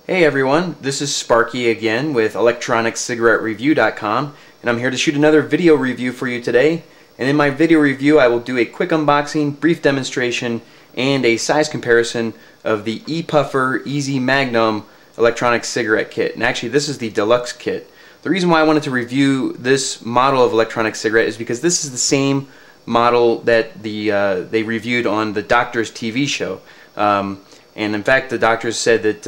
Hey everyone, this is Sparky again with electroniccigarettereview.com, and I'm here to shoot another video review for you today. And in my video review I will do a quick unboxing, brief demonstration, and a size comparison of the ePuffer EAZE Magnum electronic cigarette kit. And actually this is the deluxe kit. The reason why I wanted to review this model of electronic cigarette is because this is the same model that they reviewed on the Doctor's TV show. And in fact, the doctors said that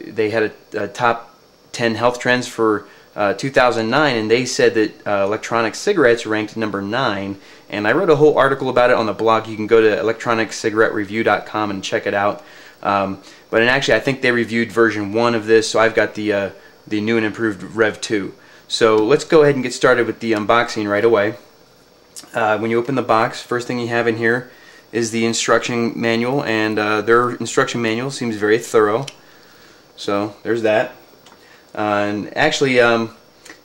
they had a top 10 health trends for 2009, and they said that electronic cigarettes ranked number 9. And I wrote a whole article about it on the blog. You can go to electroniccigarettereview.com and check it out. But actually, I think they reviewed version 1 of this, so I've got the new and improved Rev 2. So let's go ahead and get started with the unboxing right away. When you open the box, first thing you have in here is the instruction manual, and their instruction manual seems very thorough. So there's that. And actually,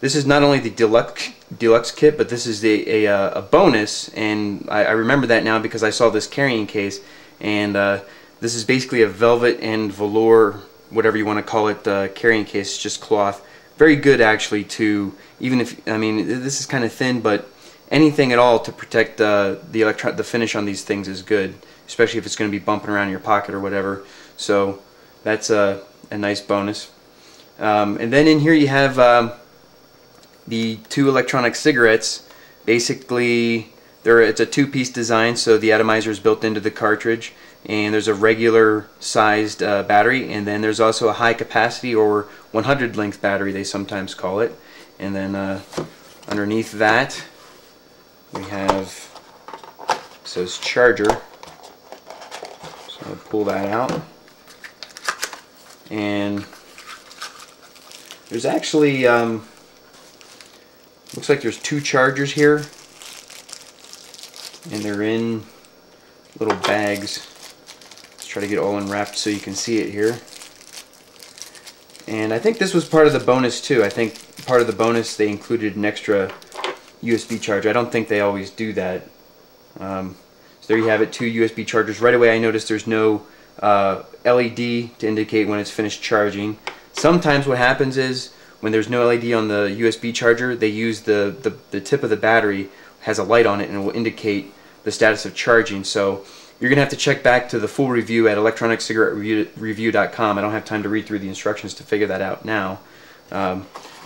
this is not only the deluxe kit, but this is a bonus, and I remember that now because I saw this carrying case. And this is basically a velvet and velour, whatever you want to call it, carrying case. It's just cloth. Very good actually to, even if, I mean, this is kind of thin, but anything at all to protect the finish on these things is good, especially if it's going to be bumping around in your pocket or whatever. So that's a nice bonus. And then in here you have the two electronic cigarettes. Basically, it's a two-piece design, so the atomizer is built into the cartridge, and there's a regular sized battery, and then there's also a high capacity or 100 length battery, they sometimes call it. And then underneath that we have, it says charger, so I'll pull that out, and there's actually looks like there's two chargers here, and they're in little bags. Let's try to get it all unwrapped so you can see it here. And I think this was part of the bonus too. I think part of the bonus they included an extra USB charger. I don't think they always do that. So there you have it, two USB chargers. Right away I noticed there's no LED to indicate when it's finished charging. Sometimes what happens is when there's no LED on the USB charger, they use the tip of the battery has a light on it and it will indicate the status of charging. So you're going to have to check back to the full review at electroniccigarettereview.com. I don't have time to read through the instructions to figure that out now.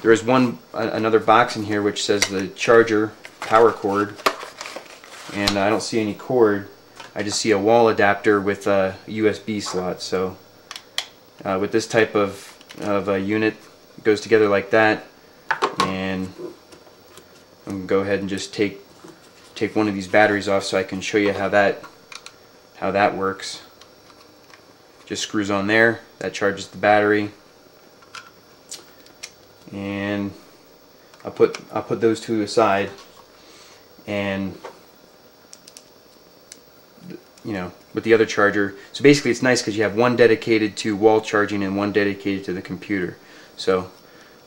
There is another box in here which says the charger power cord, and I don't see any cord. I just see a wall adapter with a USB slot. So with this type of a unit, it goes together like that, and I'm going to go ahead and just take one of these batteries off so I can show you how that works. Just screws on there, that charges the battery. And I'll put those two aside, and with the other charger. So basically it's nice because you have one dedicated to wall charging and one dedicated to the computer. So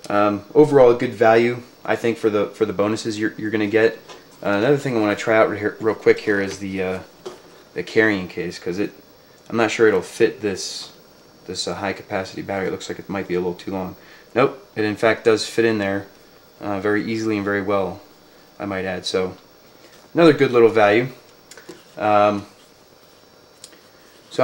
overall a good value, I think, for the bonuses you're going to get. Another thing I want to try out real quick here is the carrying case, because I'm not sure it'll fit this high capacity battery. It looks like it might be a little too long. Nope, it in fact does fit in there very easily and very well, I might add. So another good little value. So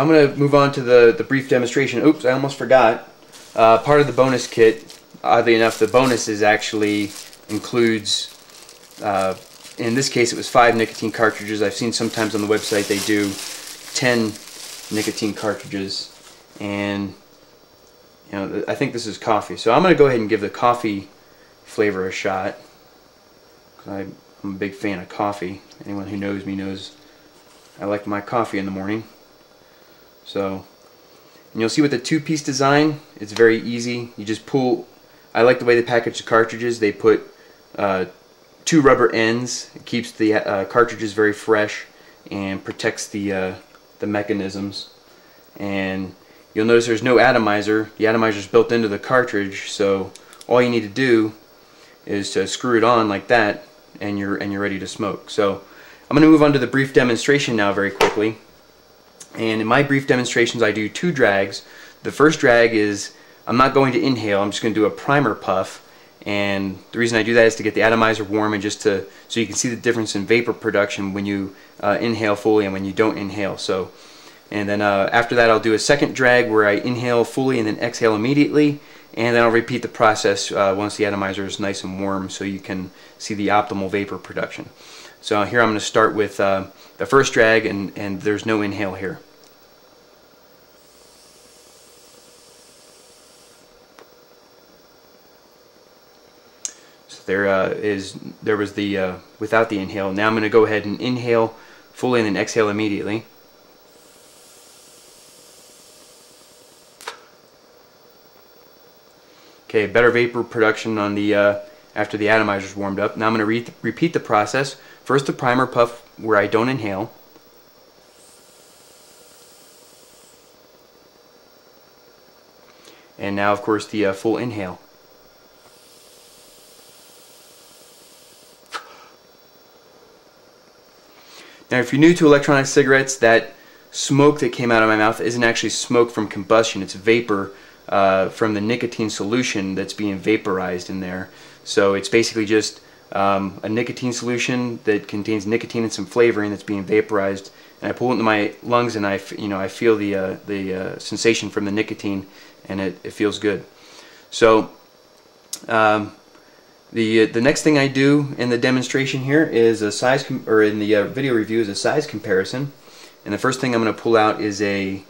I'm going to move on to the brief demonstration. Oops, I almost forgot. Part of the bonus kit, oddly enough, the bonuses actually includes, in this case it was 5 nicotine cartridges. I've seen sometimes on the website they do 10 nicotine cartridges, and I think this is coffee, so I'm going to go ahead and give the coffee flavor a shot. I'm a big fan of coffee. Anyone who knows me knows I like my coffee in the morning. So, and you'll see with the two-piece design, it's very easy. You just pull. I like the way they package the cartridges. They put 2 rubber ends. It keeps the cartridges very fresh and protects the mechanisms. And you'll notice there's no atomizer. The atomizer is built into the cartridge, so all you need to do is to screw it on like that, and you're ready to smoke. So I'm going to move on to the brief demonstration now very quickly. And in my brief demonstrations I do 2 drags. The first drag is I'm not going to inhale, I'm just going to do a primer puff. And the reason I do that is to get the atomizer warm and just so you can see the difference in vapor production when you inhale fully and when you don't inhale. So, and then after that I'll do a second drag where I inhale fully and then exhale immediately, and then I'll repeat the process once the atomizer is nice and warm so you can see the optimal vapor production. So here I'm going to start with the first drag, and there's no inhale here. There was the without the inhale. Now I'm going to go ahead and inhale fully and then exhale immediately. Okay, better vapor production on the after the atomizer's warmed up. Now I'm going to repeat the process. First the primer puff where I don't inhale. And now of course the full inhale. Now if you're new to electronic cigarettes, that smoke that came out of my mouth isn't actually smoke from combustion, it's vapor from the nicotine solution that's being vaporized in there. So it's basically just a nicotine solution that contains nicotine and some flavoring that's being vaporized, and I pull it into my lungs, and I feel the sensation from the nicotine, and it feels good. So the next thing I do in the demonstration here is a size, or in the video review, is a size comparison. And the first thing I'm going to pull out is a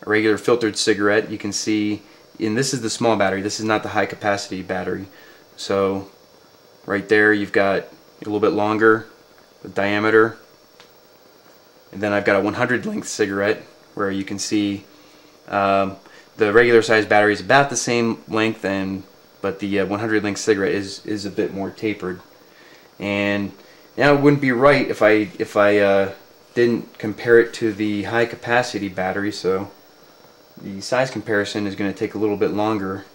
regular filtered cigarette. You can see, and this is the small battery. This is not the high capacity battery. So right there you've got a little bit longer the diameter, and then I've got a 100 length cigarette where you can see the regular size battery is about the same length, but the 100 length cigarette is a bit more tapered. And now it wouldn't be right if I didn't compare it to the high capacity battery, so the size comparison is going to take a little bit longer.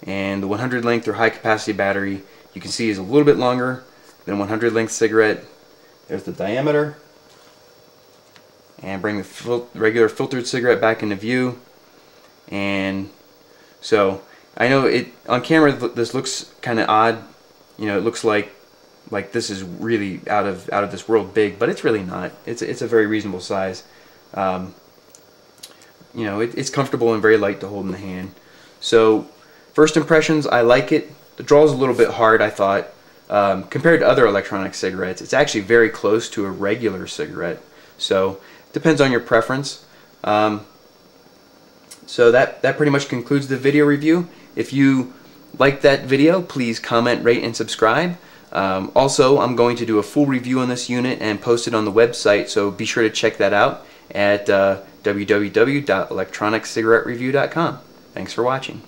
And the 100 length or high capacity battery, you can see, is a little bit longer than 100 length cigarette. There's the diameter. And bring the regular filtered cigarette back into view. And so I know on camera this looks kind of odd. You know, it looks like this is really out of this world big, but it's really not. It's a very reasonable size. You know, it's comfortable and very light to hold in the hand. So first impressions, I like it. The draw is a little bit hard, I thought. Compared to other electronic cigarettes, it's actually very close to a regular cigarette. So it depends on your preference. So that pretty much concludes the video review. If you like that video, please comment, rate, and subscribe. Also, I'm going to do a full review on this unit and post it on the website, so be sure to check that out at www.electroniccigarettereview.com. Thanks for watching.